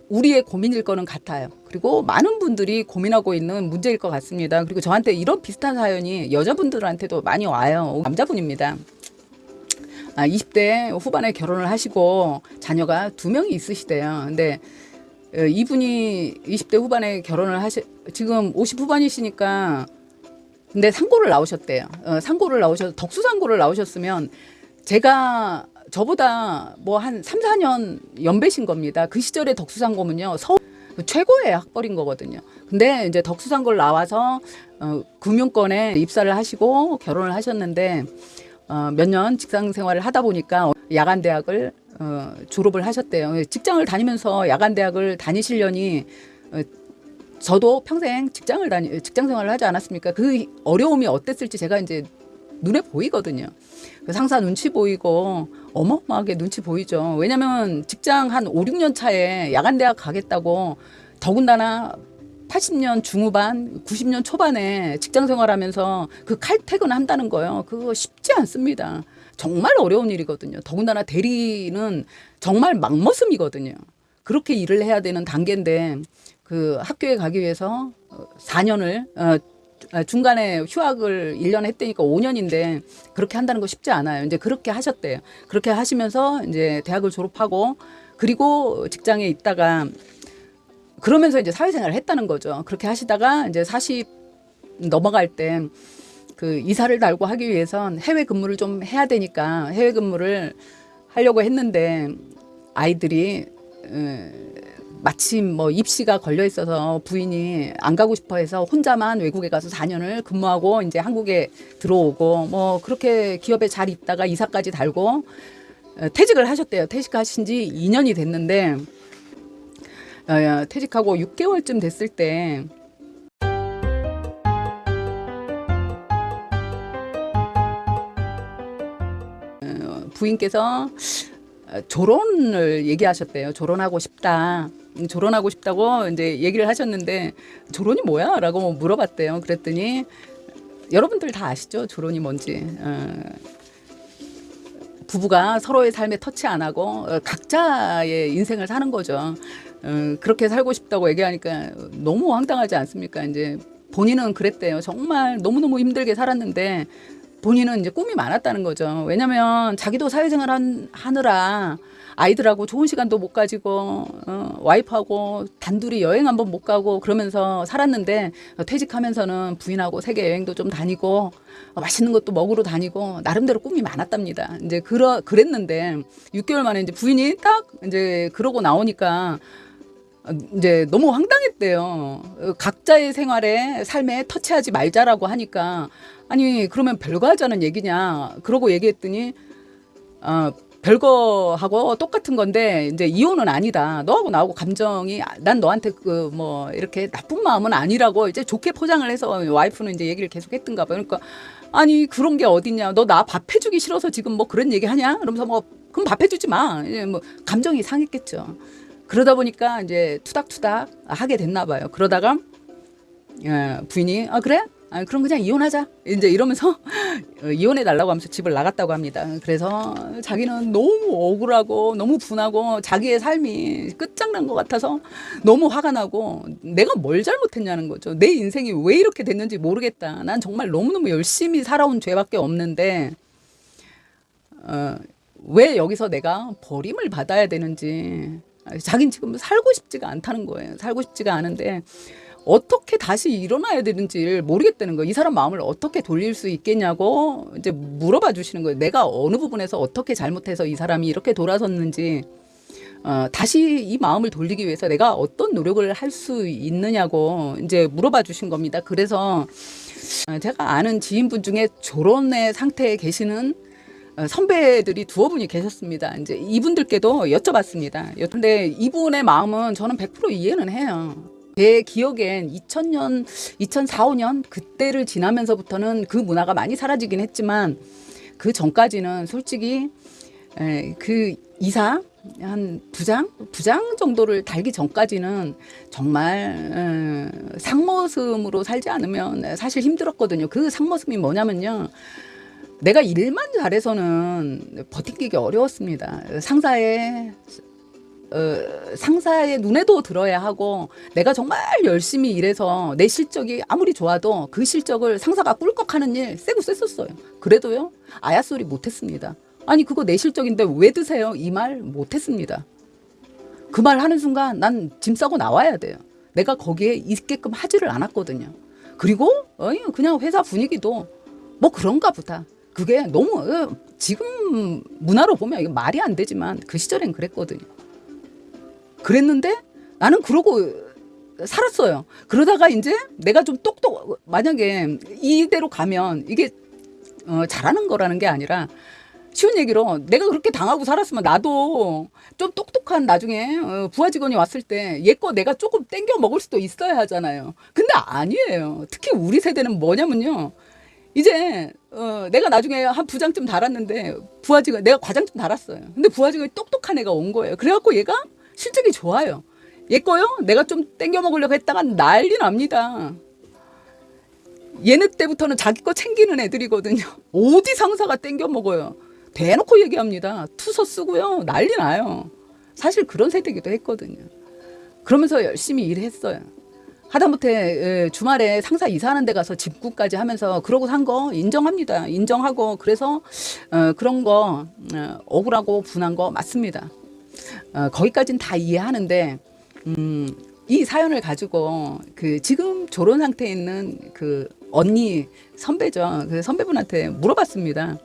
우리의 고민일 거는 같아요. 그리고 많은 분들이 고민하고 있는 문제일 것 같습니다. 그리고 저한테 이런 비슷한 사연이 여자분들한테도 많이 와요. 남자분입니다. 20대 후반에 결혼을 하시고 자녀가 2명이 있으시대요. 근데 이분이 20대 후반에 결혼을 지금 50 후반이시니까 근데 상고를 나오셨대요. 상고를 나오셔서 덕수상고를 나오셨으면 저보다 뭐 한 3, 4년 연배신 겁니다. 그 시절에 덕수상고면요. 서울 최고의 학벌인 거거든요. 근데 이제 덕수상고를 나와서 금융권에 입사를 하시고 결혼을 하셨는데 몇 년 직장 생활을 하다 보니까 야간 대학을 졸업을 하셨대요. 직장을 다니면서 야간 대학을 다니시려니 저도 평생 직장 생활을 하지 않았습니까? 그 어려움이 어땠을지 제가 이제 눈에 보이거든요. 상사 눈치 보이고 어마어마하게 눈치 보이죠. 왜냐면 직장 한 5, 6년 차에 야간 대학 가겠다고 더군다나 80년 중후반, 90년 초반에 직장 생활하면서 그 칼퇴근 한다는 거요. 그거 쉽지 않습니다. 정말 어려운 일이거든요. 더군다나 대리는 정말 막머슴이거든요. 그렇게 일을 해야 되는 단계인데 그 학교에 가기 위해서 4년을 중간에 휴학을 1년 했다니까 5년인데 그렇게 한다는 거 쉽지 않아요. 이제 그렇게 하셨대요. 그렇게 하시면서 이제 대학을 졸업하고 그리고 직장에 있다가 그러면서 이제 사회생활을 했다는 거죠. 그렇게 하시다가 이제 40 넘어갈 때 그 이사를 달고 하기 위해선 해외 근무를 좀 해야 되니까 해외 근무를 하려고 했는데 아이들이 마침 뭐 입시가 걸려 있어서 부인이 안 가고 싶어 해서 혼자만 외국에 가서 4년을 근무하고 이제 한국에 들어오고 뭐 그렇게 기업에 잘 있다가 이사까지 달고 퇴직을 하셨대요. 퇴직하신 지 2년이 됐는데 퇴직하고 6개월쯤 됐을 때 부인께서 조론을 얘기하셨대요. 조론하고 싶다. 조론하고 싶다고 이제 얘기를 하셨는데 조론이 뭐야? 라고 물어봤대요. 그랬더니 여러분들 다 아시죠? 조론이 뭔지. 부부가 서로의 삶에 터치 안 하고 각자의 인생을 사는 거죠. 그렇게 살고 싶다고 얘기하니까 너무 황당하지 않습니까? 이제 본인은 그랬대요. 정말 너무너무 힘들게 살았는데 본인은 이제 꿈이 많았다는 거죠. 왜냐면 자기도 사회생활 하느라 아이들하고 좋은 시간도 못 가지고 와이프하고 단둘이 여행 한번 못 가고 그러면서 살았는데 퇴직하면서는 부인하고 세계 여행도 좀 다니고 맛있는 것도 먹으러 다니고 나름대로 꿈이 많았답니다. 이제 그랬는데 6개월 만에 이제 부인이 딱 이제 그러고 나오니까 이제 너무 황당했대요. 각자의 생활에 삶에 터치하지 말자라고 하니까 아니 그러면 별거 하자는 얘기냐 그러고 얘기했더니 별거하고 똑같은 건데 이제 이혼은 아니다. 너하고 나하고 감정이 난 너한테 그 뭐 이렇게 나쁜 마음은 아니라고 이제 좋게 포장을 해서 와이프는 이제 얘기를 계속 했던가 봐요. 그러니까 아니 그런 게 어딨냐. 너 나 밥 해주기 싫어서 지금 뭐 그런 얘기 하냐? 그러면서 뭐 그럼 밥 해주지 마. 이제 뭐 감정이 상했겠죠. 그러다 보니까 이제 투닥투닥 하게 됐나 봐요. 그러다가 부인이 그래? 그럼 그냥 이혼하자. 이제 이러면서 이혼해 달라고 하면서 집을 나갔다고 합니다. 그래서 자기는 너무 억울하고 너무 분하고 자기의 삶이 끝장난 것 같아서 너무 화가 나고 내가 뭘 잘못했냐는 거죠. 내 인생이 왜 이렇게 됐는지 모르겠다. 난 정말 너무너무 열심히 살아온 죄밖에 없는데 왜 여기서 내가 버림을 받아야 되는지 자기는 지금 살고 싶지가 않다는 거예요. 살고 싶지가 않은데 어떻게 다시 일어나야 되는지 모르겠다는 거예요. 이 사람 마음을 어떻게 돌릴 수 있겠냐고 이제 물어봐 주시는 거예요. 내가 어느 부분에서 어떻게 잘못해서 이 사람이 이렇게 돌아섰는지 다시 이 마음을 돌리기 위해서 내가 어떤 노력을 할 수 있느냐고 이제 물어봐 주신 겁니다. 그래서 제가 아는 지인분 중에 조론의 상태에 계시는 선배들이 두어 분이 계셨습니다. 이제 이분들께도 여쭤봤습니다. 근데 이분의 마음은 저는 100% 이해는 해요. 제 기억엔 2000년, 2004, 5년 그때를 지나면서부터는 그 문화가 많이 사라지긴 했지만 그 전까지는 솔직히 그 이사 한 부장 정도를 달기 전까지는 정말 상머슴으로 살지 않으면 사실 힘들었거든요. 그 상머슴이 뭐냐면요. 내가 일만 잘해서는 버티기 어려웠습니다. 상사의 상사의 눈에도 들어야 하고 내가 정말 열심히 일해서 내 실적이 아무리 좋아도 그 실적을 상사가 꿀꺽하는 일 세고 셌었어요. 그래도요 아야 소리 못했습니다. 아니 그거 내 실적인데 왜 드세요? 이 말 못했습니다. 그 말 하는 순간 난 짐 싸고 나와야 돼요. 내가 거기에 있게끔 하지를 않았거든요. 그리고 그냥 회사 분위기도 뭐 그런가 보다. 그게 너무 지금 문화로 보면 이게 말이 안 되지만 그 시절엔 그랬거든요. 그랬는데 나는 그러고 살았어요. 그러다가 이제 내가 좀 만약에 이대로 가면 이게 잘하는 거라는 게 아니라 쉬운 얘기로 내가 그렇게 당하고 살았으면 나도 좀 똑똑한 나중에 부하 직원이 왔을 때 얘 거 내가 조금 땡겨 먹을 수도 있어야 하잖아요. 근데 아니에요. 특히 우리 세대는 뭐냐면요. 이제 내가 나중에 한 부장쯤 달았는데 부하 직원 내가 과장쯤 달았어요. 근데 부하 직원이 똑똑한 애가 온 거예요. 그래갖고 얘가 실적이 좋아요. 얘 거요? 내가 좀 땡겨 먹으려고 했다가 난리 납니다. 얘네 때부터는 자기 거 챙기는 애들이거든요. 어디 상사가 땡겨 먹어요. 대놓고 얘기합니다. 투서 쓰고요. 난리 나요. 사실 그런 세대기도 했거든요. 그러면서 열심히 일했어요. 하다못해 주말에 상사 이사하는 데 가서 집구까지 하면서 그러고 산 거 인정합니다. 인정하고 그래서 그런 거 억울하고 분한 거 맞습니다. 거기까지는 다 이해하는데 이 사연을 가지고 그 지금 졸업 상태에 있는 그 언니 선배죠. 그 선배분한테 물어봤습니다.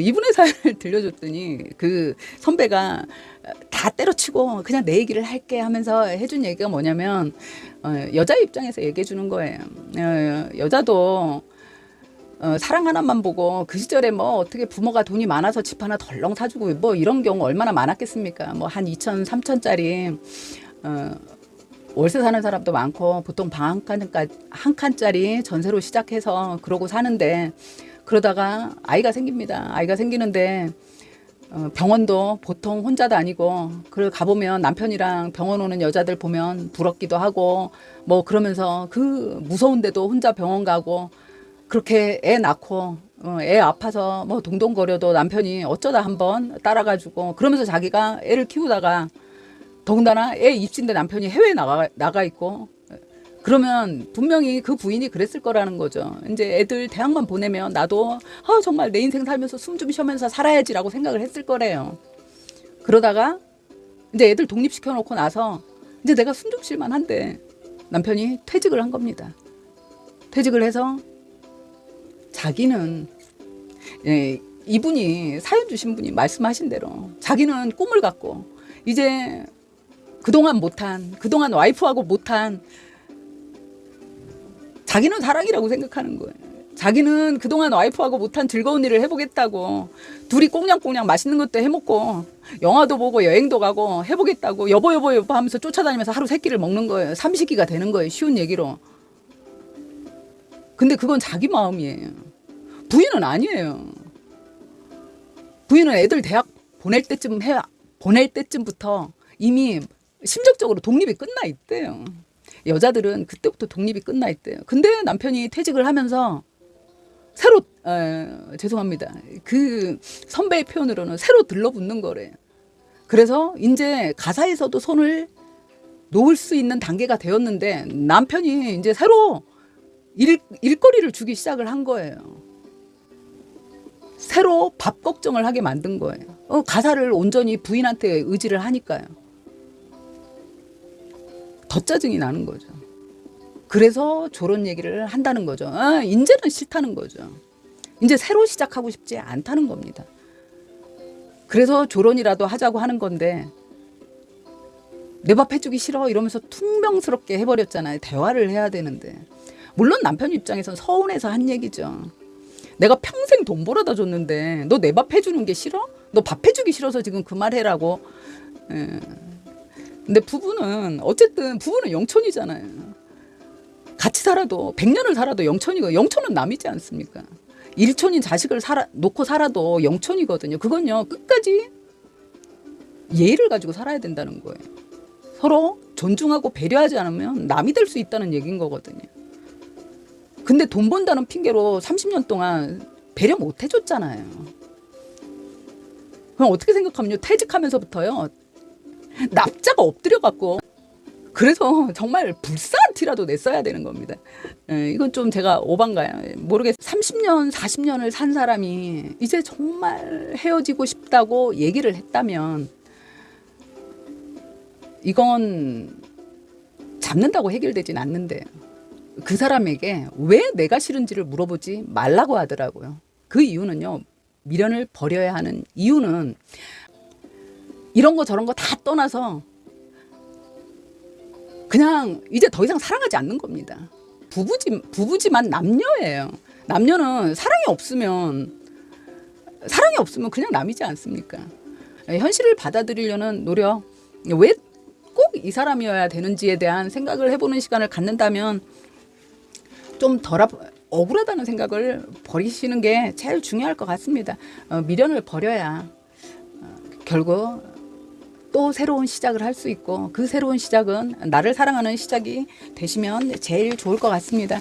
이분의 사연을 들려줬더니 그 선배가 다 때려치고 그냥 내 얘기를 할게 하면서 해준 얘기가 뭐냐면 여자 입장에서 얘기해 주는 거예요. 여자도 사랑 하나만 보고 그 시절에 뭐 어떻게 부모가 돈이 많아서 집 하나 덜렁 사주고 뭐 이런 경우 얼마나 많았겠습니까? 뭐 한 2천, 3천짜리 월세 사는 사람도 많고 보통 방 한 칸짜리 전세로 시작해서 그러고 사는데 그러다가 아이가 생깁니다. 아이가 생기는데 병원도 보통 혼자 다니고 그걸 가보면 남편이랑 병원 오는 여자들 보면 부럽기도 하고 뭐 그러면서 그 무서운데도 혼자 병원 가고 그렇게 애 낳고 애 아파서 뭐 동동거려도 남편이 어쩌다 한번 따라가지고 그러면서 자기가 애를 키우다가 더군다나 애 입신데 남편이 해외에 나가 있고 그러면 분명히 그 부인이 그랬을 거라는 거죠. 이제 애들 대학만 보내면 나도 정말 내 인생 살면서 숨 좀 쉬면서 살아야지라고 생각을 했을 거래요. 그러다가 이제 애들 독립시켜 놓고 나서 이제 내가 숨 좀 쉴만 한데 남편이 퇴직을 한 겁니다. 퇴직을 해서 자기는 이분이 사연 주신 분이 말씀하신 대로 자기는 꿈을 갖고 이제 그동안 와이프하고 못한 자기는 사랑이라고 생각하는 거예요. 자기는 그동안 와이프하고 못한 즐거운 일을 해보겠다고 둘이 꽁냥꽁냥 맛있는 것도 해먹고 영화도 보고 여행도 가고 해보겠다고 여보 하면서 쫓아다니면서 하루 3끼를 먹는 거예요. 삼식이가 되는 거예요. 쉬운 얘기로. 근데 그건 자기 마음이에요. 부인은 아니에요. 부인은 애들 대학 보낼 때쯤부터 이미 심적적으로 독립이 끝나 있대요. 여자들은 그때부터 독립이 끝나 있대요. 근데 남편이 퇴직을 하면서 새로 죄송합니다. 그 선배의 표현으로는 새로 들러붙는 거래요. 그래서 이제 가사에서도 손을 놓을 수 있는 단계가 되었는데 남편이 이제 새로 일거리를 주기 시작을 한 거예요. 새로 밥 걱정을 하게 만든 거예요. 가사를 온전히 부인한테 의지를 하니까요. 더 짜증이 나는 거죠. 그래서 저런 얘기를 한다는 거죠. 이제는 싫다는 거죠. 이제 새로 시작하고 싶지 않다는 겁니다. 그래서 조론이라도 하자고 하는 건데 내 밥 해주기 싫어 이러면서 퉁명스럽게 해버렸잖아요. 대화를 해야 되는데. 물론 남편 입장에선 서운해서 한 얘기죠. 내가 평생 돈 벌어다 줬는데 너 내 밥 해주는 게 싫어? 너 밥 해주기 싫어서 지금 그 말 해라고. 근데 부부는 영천이잖아요. 같이 살아도 100년을 살아도 영천이고 영천은 남이지 않습니까? 일촌인 자식을 놓고 살아도 영천이거든요. 그건요 끝까지 예의를 가지고 살아야 된다는 거예요. 서로 존중하고 배려하지 않으면 남이 될 수 있다는 얘기인 거거든요. 근데 돈 번다는 핑계로 30년 동안 배려 못 해줬잖아요. 그럼 어떻게 생각하면요 퇴직하면서부터요 납자가 엎드려 갖고 그래서 정말 불쌍한 티라도 냈어야 되는 겁니다. 이건 좀 제가 오반가요? 모르겠어요. 30년, 40년을 산 사람이 이제 정말 헤어지고 싶다고 얘기를 했다면 이건 잡는다고 해결되진 않는데 그 사람에게 왜 내가 싫은지를 물어보지 말라고 하더라고요. 그 이유는요. 미련을 버려야 하는 이유는 이런 거 저런 거 다 떠나서 그냥 이제 더 이상 사랑하지 않는 겁니다. 부부지만 남녀예요. 남녀는 사랑이 없으면 그냥 남이지 않습니까? 현실을 받아들이려는 노력, 왜 꼭 이 사람이어야 되는지에 대한 생각을 해보는 시간을 갖는다면 좀 덜 억울하다는 생각을 버리시는 게 제일 중요할 것 같습니다. 미련을 버려야 결국 또 새로운 시작을 할 수 있고 그 새로운 시작은 나를 사랑하는 시작이 되시면 제일 좋을 것 같습니다.